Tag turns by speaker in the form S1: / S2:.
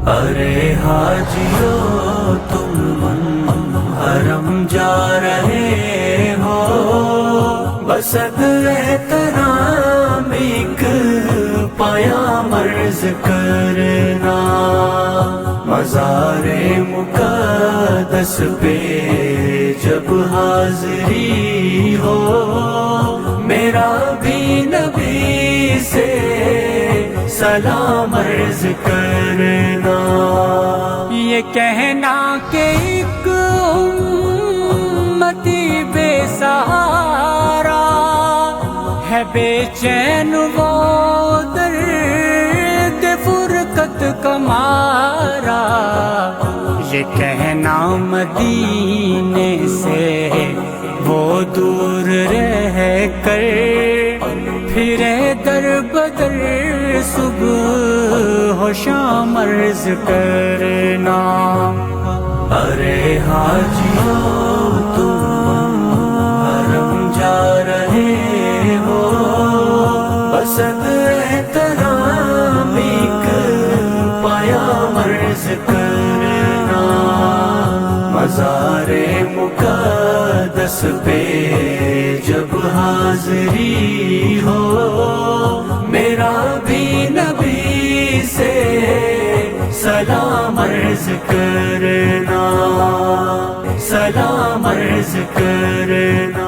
S1: ارے حاجیو تم حرم جا رہے ہو، بس احترام ایک پیام عرض کرنا، مزار مقدس پہ جب حاضری ہو، میرا بھی نبی سے سلام عرض کرنا۔
S2: یہ کہنا کہ ایک امتی بے سہارا ہے، بے چین وہ درد فرقت کا مارا، یہ کہنا مدینے سے وہ دور رہ کر پھرے در بدر صبح و شام عرض کرنا۔
S1: ارے حاجیو تم حرم جا رہے ہو، بس احترام ایک پیام عرض کرنا، مزار مقدس پہ جب حاضری ہو، میرا بھی نبی سے سلام عرض کرنا، سلام عرض کرنا۔